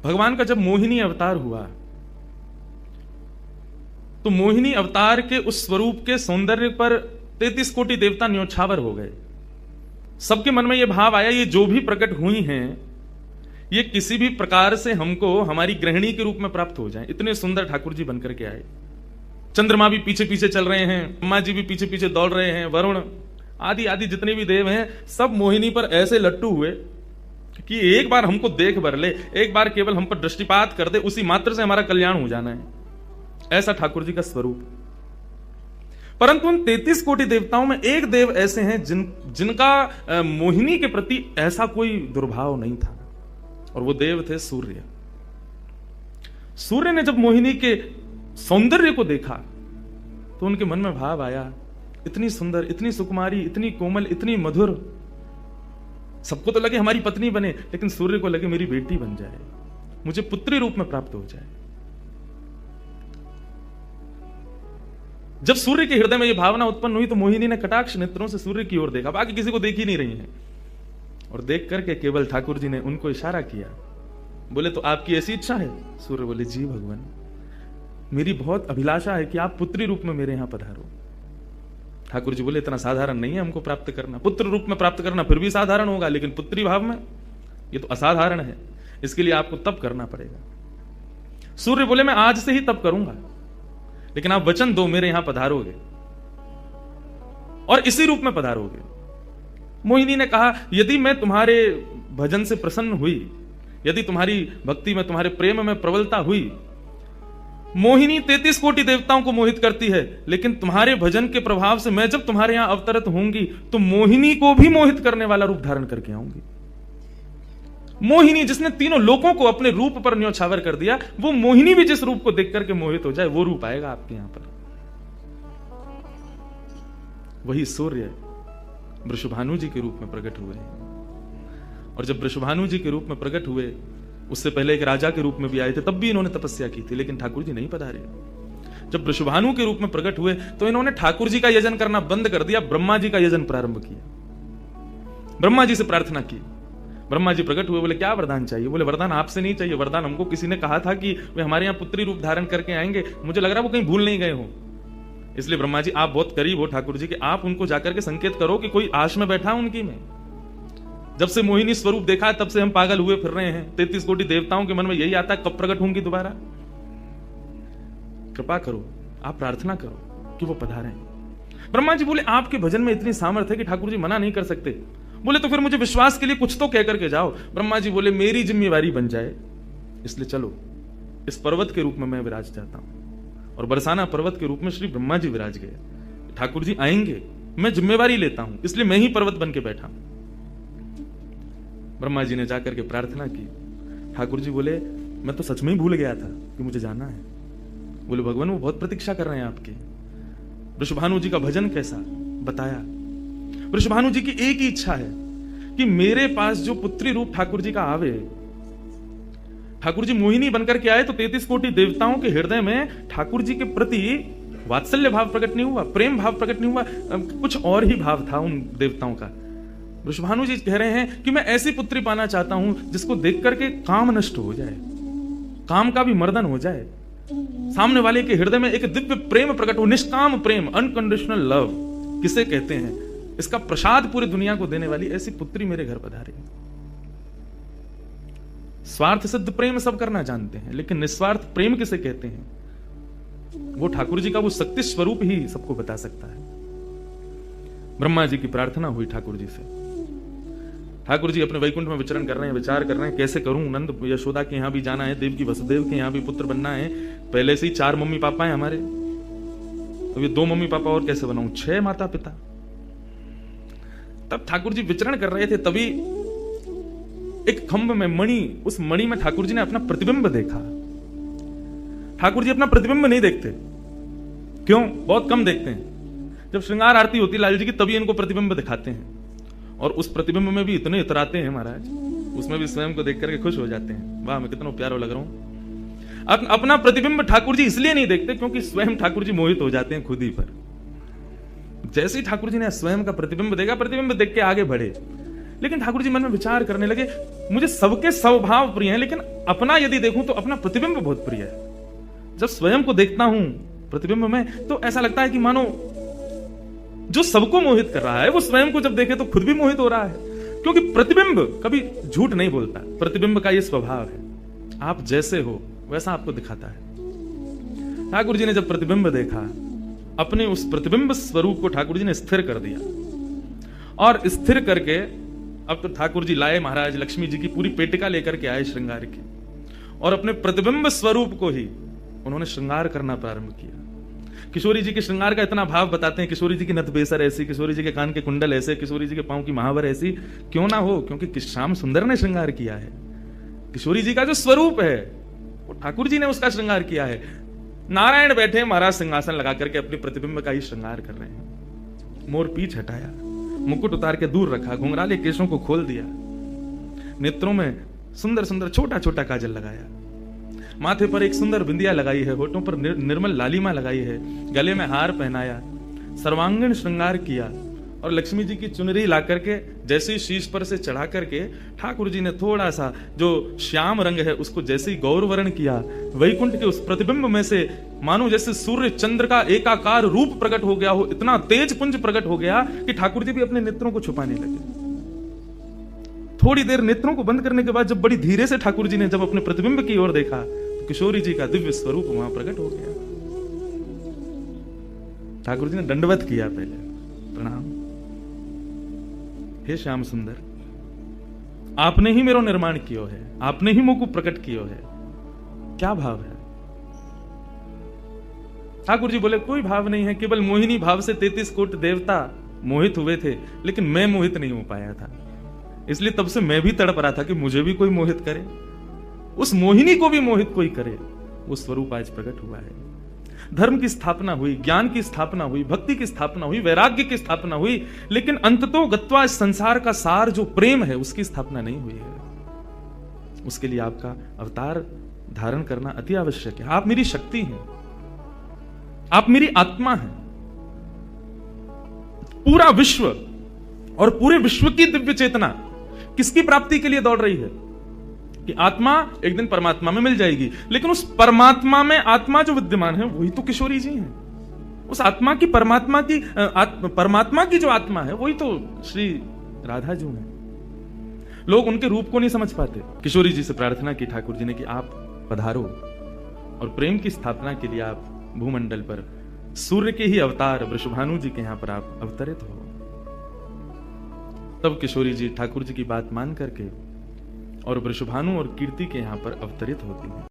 भगवान का जब मोहिनी अवतार हुआ तो मोहिनी अवतार के उस स्वरूप के सौंदर्य पर 33 कोटि देवता न्योछावर हो गए। सबके मन में यह भाव आया, ये जो भी प्रकट हुई हैं ये किसी भी प्रकार से हमको हमारी गृहिणी के रूप में प्राप्त हो जाए। इतने सुंदर ठाकुर जी बनकर के आए। चंद्रमा भी पीछे पीछे चल रहे हैं, ब्रह्मा जी भी पीछे पीछे दौड़ रहे हैं, वरुण आदि आदि जितने भी देव हैं सब मोहिनी पर ऐसे लट्टू हुए कि एक बार हमको देख भर ले, एक बार केवल हम पर दृष्टिपात कर दे, उसी मात्र से हमारा कल्याण हो जाना है। ऐसा ठाकुर जी का स्वरूप। परंतु उन 33 कोटि देवताओं में एक देव ऐसे हैं जिनका मोहिनी के प्रति ऐसा कोई दुर्भाव नहीं था, और वो देव थे सूर्य। सूर्य ने जब मोहिनी के सौंदर्य को देखा तो उनके मन में भाव आया, इतनी सुंदर, इतनी सुकुमारी, इतनी कोमल, इतनी मधुर, सबको तो लगे हमारी पत्नी बने, लेकिन सूर्य को लगे मेरी बेटी बन जाए, मुझे पुत्री रूप में प्राप्त हो जाए। जब सूर्य के हृदय में यह भावना उत्पन्न हुई तो मोहिनी ने कटाक्ष नेत्रों से सूर्य की ओर देखा, बाकी किसी को देख ही नहीं रही है, और देख करके केवल ठाकुर जी ने उनको इशारा किया, बोले तो आपकी ऐसी इच्छा है? सूर्य बोले जी भगवान, मेरी बहुत अभिलाषा है कि आप पुत्री रूप में मेरे यहां पधारो। ठाकुर जी बोले इतना साधारण नहीं है हमको प्राप्त करना, पुत्र रूप में प्राप्त करना फिर भी साधारण होगा, लेकिन पुत्री भाव में ये तो असाधारण है, इसके लिए आपको तप करना पड़ेगा। सूर्य बोले मैं आज से ही तप करूंगा, लेकिन आप वचन दो मेरे यहां पधारोगे और इसी रूप में पधारोगे। मोहिनी ने कहा यदि मैं तुम्हारे भजन से प्रसन्न हुई, यदि तुम्हारी भक्ति में, तुम्हारे प्रेम में प्रबलता हुई, मोहिनी 33 कोटि देवताओं को मोहित करती है, लेकिन तुम्हारे भजन के प्रभाव से मैं जब तुम्हारे यहां अवतरित होंगी तो मोहिनी को भी मोहित करने वाला रूप धारण करके आऊंगी। मोहिनी जिसने तीनों लोकों को अपने रूप पर न्योछावर कर दिया, वो मोहिनी भी जिस रूप को देख करके मोहित हो जाए, वो रूप आएगा आपके यहां पर। वही सूर्य वृषभानु जी के रूप में प्रकट हुए, और जब वृषभानु जी के रूप में प्रकट हुए, उससे पहले एक राजा के रूप में भी आए थे, तब भी इन्होंने तपस्या की थी, लेकिन ठाकुर जी नहीं पधारे। जब वृषभानु के रूप में प्रकट हुए तो इन्होंने ठाकुर जी का यजन करना बंद कर दिया, ब्रह्मा जी का यजन प्रारंभ किया। ब्रह्मा जी से प्रार्थना की, ब्रह्मा जी प्रकट हुए, बोले क्या वरदान चाहिए? बोले वरदान आपसे नहीं चाहिए, वरदान हमको किसी ने कहा था कि वे हमारे यहाँ पुत्री रूप धारण करके आएंगे, मुझे लग रहा है वो कहीं भूल नहीं गए हो। इसलिए ब्रह्मा जी आप बहुत करीब हो ठाकुर जी के, आप उनको जाकर के संकेत करो कि कोई आश में बैठा उनकी में। जब से मोहिनी स्वरूप देखा है तब से हम पागल हुए फिर रहे हैं। 33 कोटि देवताओं के मन में यही आता है कब प्रकट होंगी दोबारा। कृपा करो, आप प्रार्थना करो कि वो पधारें। ब्रह्मा जी बोले आपके भजन में इतनी सामर्थ्य है कि ठाकुर जी मना नहीं कर सकते। बोले तो फिर मुझे विश्वास के लिए कुछ तो कह करके जाओ। ब्रह्मा जी बोले मेरी जिम्मेवारी बन जाए, इसलिए चलो इस पर्वत के रूप में मैं विराज जाता हूं। और बरसाना पर्वत के रूप में श्री ब्रह्मा जी विराज गए। ठाकुर जी आएंगे, मैं जिम्मेवारी लेता हूं, इसलिए मैं ही पर्वत बन के बैठा। ब्रह्मा जी ने जाकर के प्रार्थना की। ठाकुर जी बोले मैं तो सच में ही भूल गया था कि मुझे जाना है। बोले भगवान वो बहुत प्रतीक्षा कर रहे हैं आपकी। वृषभानु जी का भजन कैसा बताया। वृषभानु जी की एक ही इच्छा है कि मेरे पास जो पुत्री रूप ठाकुर जी का आवे। ठाकुर जी मोहिनी बनकर के आए तो 33 कोटि देवताओं के हृदय में ठाकुर जी के प्रति वात्सल्य भाव प्रकट नहीं हुआ, प्रेम भाव प्रकट नहीं हुआ, कुछ और ही भाव था उन देवताओं का। वृषभानु जी कह रहे हैं कि मैं ऐसी पुत्री पाना चाहता हूं जिसको देख करके काम नष्ट हो जाए, काम का भी मर्दन हो जाए, सामने वाले के हृदय में एक दिव्य प्रेम प्रकट हो, निष्काम प्रेम, अनकंडीशनल लव किसे कहते हैं, इसका प्रसाद पूरी दुनिया को देने वाली ऐसी पुत्री मेरे घर पधारे। स्वार्थ सिद्ध प्रेम सब करना जानते हैं, लेकिन निस्वार्थ प्रेम किसे कहते हैं, वो ठाकुर जी का वो शक्ति स्वरूप ही सबको बता सकता है। ब्रह्मा जी की प्रार्थना हुई ठाकुर जी से। ठाकुर जी अपने वैकुंठ में विचरण कर रहे हैं, विचार कर रहे हैं कैसे करूं, नंद यशोदा के यहां भी जाना है, देव की वसुदेव के यहां भी पुत्र बनना है, पहले से ही 4 मम्मी पापा हैं हमारे, तो ये 2 मम्मी पापा और कैसे बनाऊं, 6 माता पिता। तब ठाकुर जी विचरण कर रहे थे, तभी एक खंभ में मणि, उस मणि में ठाकुर जी ने अपना प्रतिबिंब देखा। ठाकुर जी अपना प्रतिबिंब नहीं देखते, क्यों? बहुत कम देखते हैं। जब श्रृंगार आरती होती लाल जी की तभी इनको प्रतिबिंब दिखाते हैं, और उस प्रतिबिंब में भी इतने इतराते हैं महाराज, उसमें भी स्वयं को देख करके खुश हो जाते हैं, वाह मैं कितना प्यारा लग रहा हूं। अपना प्रतिबिंब ठाकुर जी इसलिए नहीं देखते क्योंकि स्वयं ठाकुर जी मोहित हो जाते हैं खुद ही पर। जैसे ही ठाकुर जी ने स्वयं का प्रतिबिंब देखा, प्रतिबिंब देख के आगे बढ़े, लेकिन ठाकुर जी मन में विचार करने लगे, मुझे सबके स्वभाव प्रिय हैं, लेकिन अपना यदि देखूं तो अपना प्रतिबिंब बहुत प्रिय है। जब स्वयं को देखता हूं प्रतिबिंब में, तो ऐसा लगता है कि मानो जो सबको मोहित कर रहा है वो स्वयं को जब देखे तो खुद भी मोहित हो रहा है, क्योंकि प्रतिबिंब कभी झूठ नहीं बोलता। प्रतिबिंब का ये स्वभाव है, आप जैसे हो वैसा आपको दिखाता है। ठाकुर जी ने जब प्रतिबिंब देखा, अपने उस प्रतिबिंब स्वरूप को ठाकुर जी ने स्थिर कर दिया, और स्थिर करके अब तो ठाकुर जी लाए महाराज लक्ष्मी जी की पूरी पेटिका लेकर के आए श्रृंगार की, और अपने प्रतिबिंब स्वरूप को ही उन्होंने श्रृंगार करना प्रारंभ किया। किशोरी जी के श्रृंगार का इतना भाव बताते हैं, किशोरी जी की नथ बेसर ऐसी, किशोरी जी के कान के कुंडल ऐसे, किशोरी जी के पांव की महावर ऐसी, क्यों ना हो, क्योंकि श्याम सुंदर ने श्रृंगार किया है। किशोरी जी का जो स्वरूप है वो ठाकुर जी ने उसका श्रृंगार किया है। नारायण बैठे महाराज सिंहासन लगा करके अपने प्रतिबिंब का ही श्रृंगार कर रहे हैं। मोर पीछ हटाया, मुकुट उतार के दूर रखा, घुंघराले केशों को खोल दिया, नेत्रों में सुंदर सुंदर छोटा छोटा काजल लगाया, माथे पर एक सुंदर बिंदिया लगाई है, होठों पर निर्मल लालिमा लगाई है, गले में हार पहनाया, सर्वांगीण श्रृंगार किया, और लक्ष्मी जी की चुनरी ला करके जैसे ही शीश पर से चढ़ा करके ठाकुर जी ने थोड़ा सा जो श्याम रंग है उसको जैसे ही गौर वर्ण किया, वैकुंठ के उस प्रतिबिंब में से मानो जैसे सूर्य चंद्र का एकाकार रूप प्रकट हो गया हो, इतना तेज पुंज प्रकट हो गया कि ठाकुर जी भी अपने नेत्रों को छुपाने लगे। थोड़ी देर नेत्रों को बंद करने के बाद जब बड़ी धीरे से ठाकुर जी ने जब अपने प्रतिबिंब की ओर देखा तो किशोरी जी का दिव्य स्वरूप वहां प्रकट हो गया। ठाकुर जी ने दंडवत किया, पहले प्रणाम, हे श्याम सुंदर, आपने ही मेरो निर्माण कियो है, आपने ही मुझको प्रकट कियो है, क्या भाव है? ठाकुर जी बोले कोई भाव नहीं है, केवल मोहिनी भाव से 33 कोटि देवता मोहित हुए थे, लेकिन मैं मोहित नहीं हो पाया था, इसलिए तब से मैं भी तड़प रहा था कि मुझे भी कोई मोहित करे, उस मोहिनी को भी मोहित कोई करे। वो स्वरूप आज प्रकट हुआ है। धर्म की स्थापना हुई, ज्ञान की स्थापना हुई, भक्ति की स्थापना हुई, वैराग्य की स्थापना हुई, लेकिन अंततो गत्वा इस संसार का सार जो प्रेम है उसकी स्थापना नहीं हुई है। उसके लिए आपका अवतार धारण करना अति आवश्यक है। आप मेरी शक्ति हैं, आप मेरी आत्मा हैं। पूरा विश्व और पूरे विश्व की दिव्य चेतना किसकी प्राप्ति के लिए दौड़ रही है कि आत्मा एक दिन परमात्मा में मिल जाएगी, लेकिन उस परमात्मा में आत्मा जो विद्यमान है वही तो किशोरी जी हैं। उस आत्मा की परमात्मा की जो आत्मा है वही तो श्री राधा जी हैं। लोग उनके रूप को नहीं समझ पाते। किशोरी जी से प्रार्थना की ठाकुर जी ने कि आप पधारो और प्रेम की स्थापना के लिए आप भूमंडल पर सूर्य के ही अवतार वृषभानु जी के यहां पर आप अवतरित हो। तब किशोरी जी ठाकुर जी की बात मान करके और वृषभानु और कीर्ति के यहां पर अवतरित होती हैं।